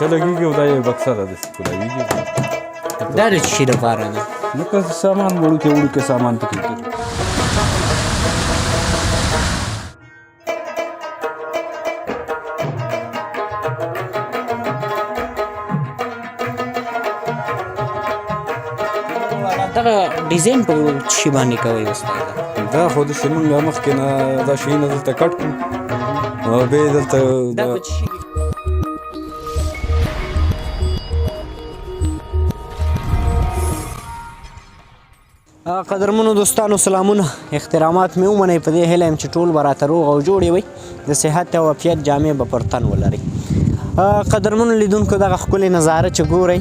بکسه لګېږي او دا یو بکسه ده داسې کولاویږي دا د څه شي لپاره ده؟ لکه سامان وړوکی وړوکی سامان پکې کېږي. دغه ډیزاین په څه شي باندې کوئ استاده؟ دا خو داسې مونږ مخکې نه دا شیونه دلته کټ کړو او بیا یې دلته دا په څه شي قدرمنو دوستانو سلامونه احترامات مې ومنئ په دې هیله یم چې ټول به راته روغ او جوړ وئ د صحت او عافیت جامې به پر تن ولرئ. قدرمنو لیدونکو دغه ښکلې نظاره چې ګورئ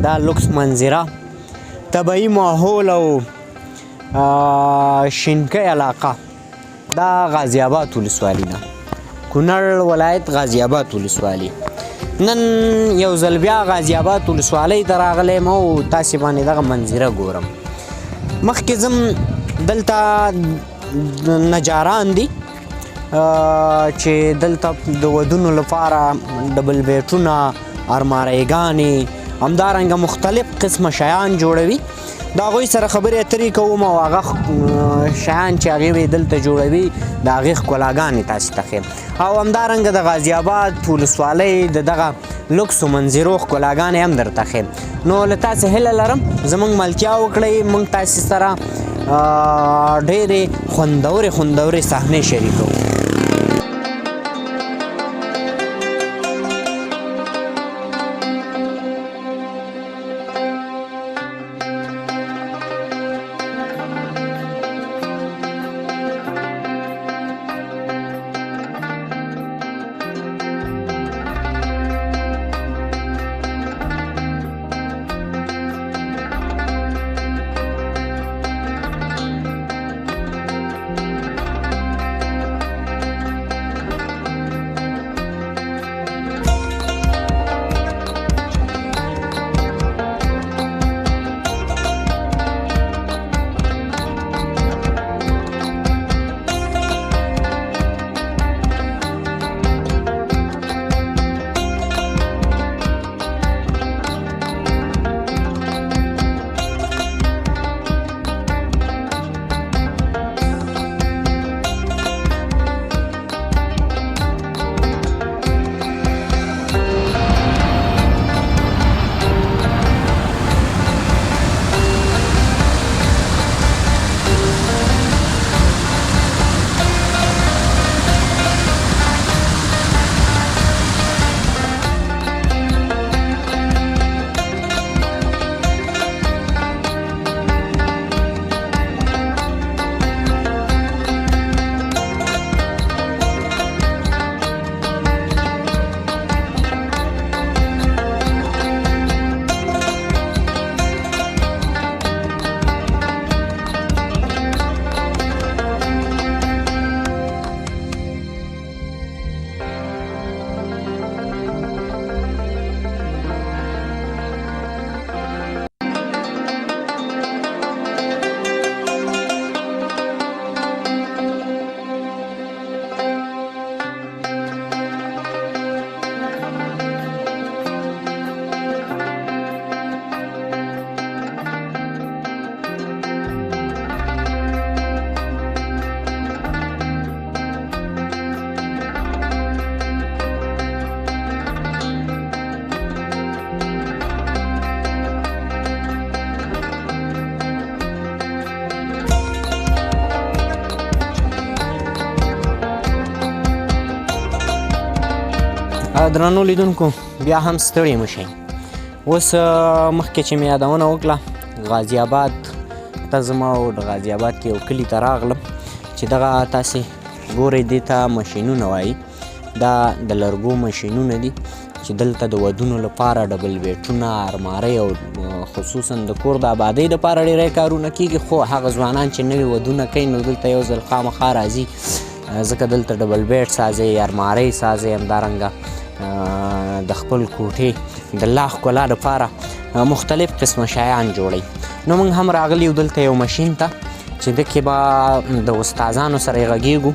دا لوکس منظره طبعي ماحول او شینکۍ علاقه دا غازی آباد ولسوالي ده کونړ ولایت غازی آباد ولسوالي. نن یو ځل بیا غازی آباد ولسوالۍ ته راغلی یم او تاسې باندې دغه منظره ګورم. مخکې ځم دلته نجاران دي چې دلته د ودونو لپاره ډبل بیټونه ارماریګانې همدارنګه مختلف قسمه شیان جوړوي. د هغوی سره خبرې اترې کوم او هغه شیان چې هغې به یې دلته جوړوي د هغې ښکلاګانې تاسې ته ښیم او همدارنګه د غازی آباد ولسوالۍ د دغه لوکسو منظرو ښکلاګانې هم درته ښیم. نو له تاسې هیله لرم زموږ ملتیا وکړئ موږ تاسې سره ډېرې خوندورې صحنې شریکوو. درنو لیدونکو بیا هم ستړي مه شئ. اوس مخکې چې مې یادونه وکړه غازی آباد ته ځم او د غازی آباد کې یو کلي ته راغلم چې دغه تاسې ګورئ دې ته ماشینونه وایي. دا د لرګو ماشینونه دي چې دلته د ودونو لپاره ډبل بیټونه ارمارۍ او خصوصا د کور د آبادۍ دپاره ډېری کارونه کېږي خو هغه ځوانان چې نوي ودونه کوي نو دلته یو ځل خامخا راځي ځکه دلته ډبل بیټ سازئ ارمارۍ سازئ همدارنګه د خپل کوټې د لا ښکلا لپاره مختلف قسمه شیان جوړوي. نو موږ هم راغلي یو دلته یو ماشین ته چې دکې به د استادانو سره یې غږېږو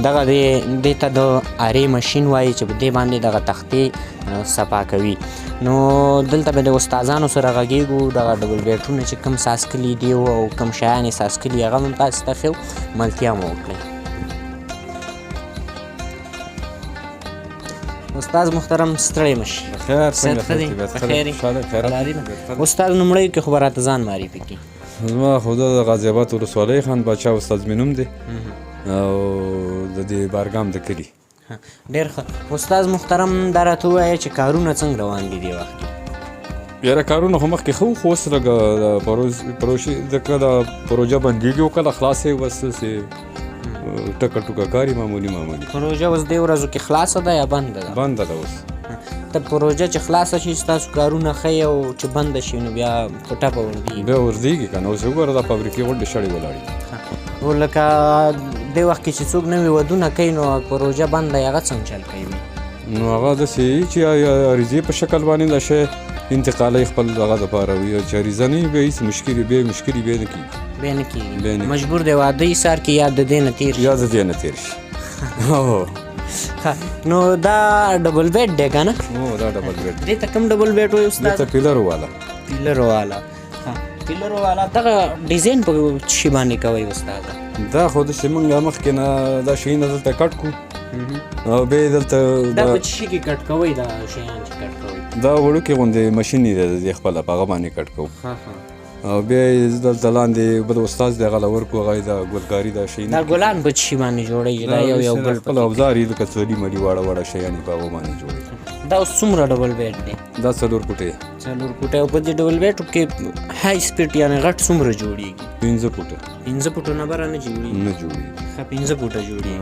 دغه دې ته د ارې ماشین وایي چې په دې باندې دغه تختې صفا کوي. نو دلته به د استادانو سره غږیږو دغه ډبل بیټونه چې کوم ساسکلي دي او کوم شیان یې ساسکلي هغه هم تاسو ته ښیو، ملتیا مو وکړئ. استاد محترم ستړی مه شي. خیر صحت ښه دی؟ په خیر یې؟ حلالي ده؟ استاد لومړی کې خو به راته ځان معرفي کړي. زما خو د غازي آباد ولسوالۍ خان باچا استاد مې نوم دی او د دې بارګام د کلي. ډېر ښه. استاد محترم دا راته ووایه چې کارونه څنګه روان دي دې وخت کې؟ یاره کارونه خو مخکې ښه وو، خو اوس لږه ځکه دا پروژه بندېږي او کله خلاصې بس داسې ټکه ټوکه کاري معمولي. پروژه اوس دې ورځو کې خلاصه ده یا بنده ده؟ بنده ده اوس. ته پروژه چې خلاصه شي ستاسو کارونه ښه او چې بنده شي نو بیا په ټپه ورځي. بیا ورځېږي که نه. اوس وګوره دا فابریکې غونډې شړې ولاړې. نو لکه دې وخت کې چې څوک نوي ودونه کوي نو پروژه بنده یې هغه څنګه چل کوي؟ نو هغه داسې وي چې عریضې په شکل باندې دا شی انتقالوي خپل هغه دپاره وي، چې عریضه نه وي بیا هېڅ مشکلې بیا نه کېږي. بیا نه کېږي، مجبور دی واده ایسار کې یا د دې نه تېر شي. یا د دې نه تېر شي. نو دا ډبل بیډ دی که نه؟ دا ډبل بیډ دی. دې ته کوم ډبل بیډ وایي استاد؟ دې ته پیلرو والا. پیلرو والا. دغه ډیزاین په شي باندې کوئ استاد؟ دا خو داسې موږ مخکې نه دا شیونه دلته کټ کړو او بیا یې دلته دا په څه شي کې کټ کوئ دا شیان چې کټ کوئ؟ دا وړوکې غوندې ماشین دی د دې خپله په هغه باندې کټ کوو او بیا یې دلته لاندې بل استاد دی هغه له ورکو هغه یې دا ګلکاري دا شی دا ګلان په څه شي باندې جوړوي؟ دا یو ګل خپل اوزار یې لکه څولي ملي واړه واړه شیان یې په هغو باندې جوړوي. دا اوس څومره ډبل بیډ دی؟ دا 4 فوټې. 4 فوټه. او په دې ډبل بیډ کې های سپیډ یعنې غټ څومره جوړیږي؟ 15 فوټه. 15 فوټه نه بره نه جوړیږي؟ نه جوړیږي. 15 فوټه جوړیږي.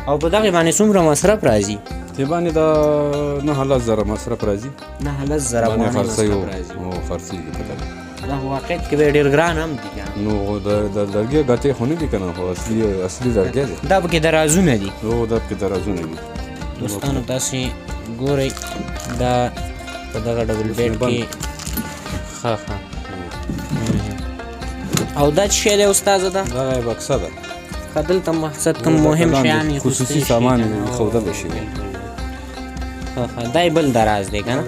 او په دغې باندې څومره مصرف راځي؟ دې باندې دا 9,000 مصرف راځي. 9,000 افغانۍ مصرف راځي. خرڅېږي په دغه. دا واقعیت کې به ډېر ګران هم دي که نو د لرګي ګاتې خو نه دي که نه، خو اصلي لرګی دی. دا پکې درازونه دي. دا پکې درازونه دي. دوستانو تاسې ګورئ دا په دغه ډبل بیډ کې ښه او دا چې شی دی استاده؟ دا دغه یې بکسه ده. ښه دلته مقصد کوم مهم شیان یې خصوصي سامان ښودلی شوي. دا یې بل دراز دی که نه؟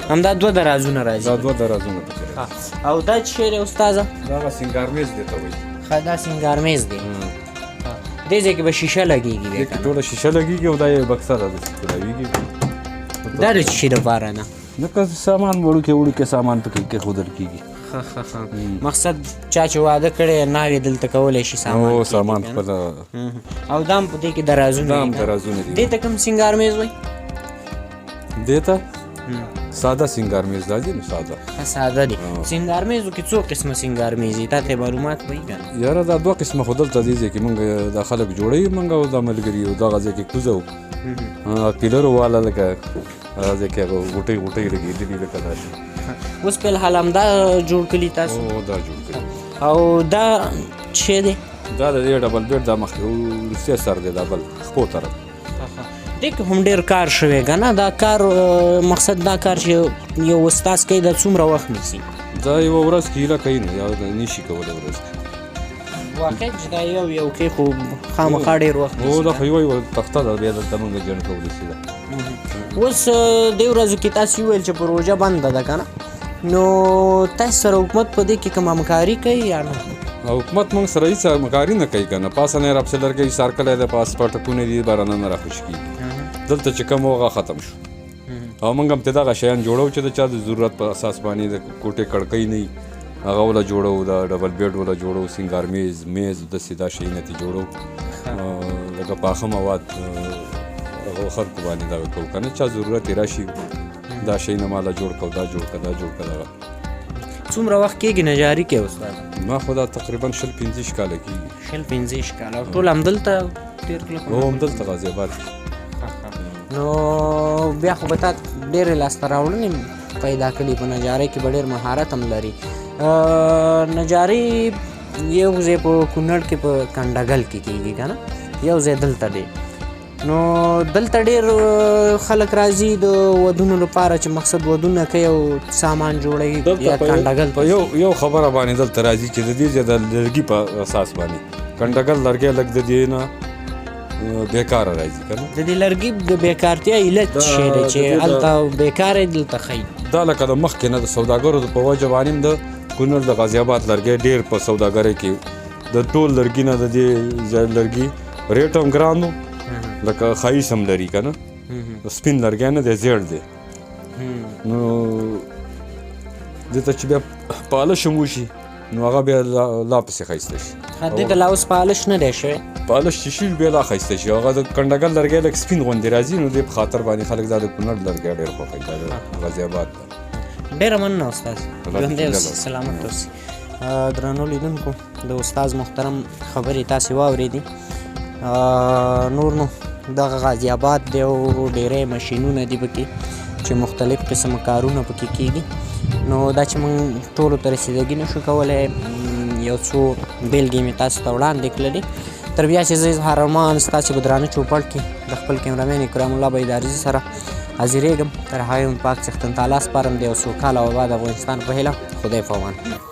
همدا 2 درازونه راځي. دا 2 درازونه پکې راځي. او دا چې شی دی استاده؟ دا هغه سینګار میز دی ته وایي. ښه دا سینګار میز دی. دې ځای کې به شیشه لګېږي بیا که نه؟ ټوله شیشه لګېږي او دا یې بکسه ده داسې تاویږي. دا د څه شي دپاره نه؟ لکه سامان وړوکی سامان پکې کېښودل کېږي. مقصد چا چې واده کړی ناوې دلته کولی شي سامان خپل. او دا هم په دې کې درازونه دا هم درازونه دي. دې ته کوم سینګار میز وایي؟ دې ته ساده سینګار میز دا دي. نو ساده دي. سینګار میزو کې څو قسمه سینګار میز دي؟ تا ته معلومات وایي که نه؟ یاره دا 2 قسمه خو دلته دې ځای کې موږ دا خلک جوړوي موږ او دا ملګري او دغه ځای کې کوزه وو پیلرو والا لکه هغه ځای کې هغه غوټۍ لګېدلي لکه دا شي. اوس په الحال همدا جوړ کړي تاسو؟ دا جوړ کړي. او دا څه دی؟ دا د دې ډبل بیډ دا مخکې وروستی سر دی دا بل خپو طرف. دې کې هم ډېر کار شوی که نه؟ دا کار مقصد دا کار چې یو استاذ کوي دا څومره وخت نیسي؟ دا یوه ورځ کې هیله کوي نو یا نشي کولی ورځ کې. واقعیت چې دا یو کې خو خامخا ډېر وخت نیسي. دا خو یوه تخته ده بیا دلته موږ جڼ کولی شي ده. اوس دې ورځو کې تاسو وویل چې پروژه بنده ده که نه؟ نو تاسو سره حکومت په دې کې کوم همکاري کوي یا نه؟ حکومت موږ سره هېڅ همکاري نه کوي که نه. پاسه نه یې رابسه لرګی ایسار کلی دی، پاس پټکونه دي بارانه نه راخوشي کېږي. دلته چې کوم هغه ختم شو او موږ هم ته دغه شیان جوړو چې د چا د ضرورت په اساس باندې د کوټې کړکۍ نه وي هغه وله جوړو، دا ډبل بیډ وله جوړو، سینګار میز داسې دا شیونه ترې جوړو. لکه پاخه مواد هغه خلکو باندې دغه کوو که نه. چا ضرورت یې راشي دا شیونه ماله جوړ کړه دا جوړ کړه دا جوړ کړه دغه. څومره وخت کېږي نجاري کې استاد؟ ما خو دا تقریبا 15 کاله کېږي. 15 کاله. او ټول همدلته تېر کړل؟ همدلته غازي آباد. نو بیا خو به تا ډېرې لاسته راوړنې پیدا کړي په نجارۍ کې به ډېر مهارت هم لري. نجاري یو ځای په کونړ کې په کنډګل کې کېږي که نه؟ یو ځای دلته دی. نو دلته ډېر خلک راځي د ودونو لپاره چې مقصد ودونه کوي او سامان جوړوي یا کنډګل په یو خبره باندې دلته راځي چې د دې ځای د لرګي په اساس باندې کنډګل لرګی لږ د دې نه بیکاره راځي که نه. د دې لرګي د بیکارتیا علت څه شی دی چې هلته بیکاره دلته ښیي؟ دا لکه د مخکې نه د سوداګرو په وجه باندې هم د کونړ د غازي آباد لرګی ډېر په سوداګرۍ کې د ټول لرګي نه د دې ځای لرګي ریټ هم ګران و، لکه ښایست هم لري که نه، سپین لرګی نه دی، زیړ دی. نو دې ته چې بیا پالش هم وشي نو هغه بیا لا پسې ښایسته شي. دې ته لا اوس پالش نه دی شوی؟ پالش چې شي بیا لا ښایسته شي. هغه د کنډګل لرګی لږ سپین غوندې راځي، نو دې په خاطر باندې خلک دا د کونړ لرګی ډېر خوښوي، دا د غازي آباد ده. ډېره مننه استاد، ژوندی اوسئ، سلامت اوسئ. درنو لیدونکو د استاد محترم خبرې تاسې واورېدې. نور نو دغه غازي آباد دی او ډېری ماشینونه دي پکې چې مختلف قسم کارونه پکې کېږي. نو دا چې موږ ټولو ته رسیدګي نشو کولی، یو څو بیلګې مې تاسو ته وړاندې کړلې. تر بیا چې زه اظهار ارمان ستاسې په درانه چوپړ کې د خپل کیمرامین کرام الله بیدارزي سره حاضرېږم. تر هغې هم پاک څښتن تعالی سپارم د یو سوکاله او آباد افغانستان په هیله. خدای په امان.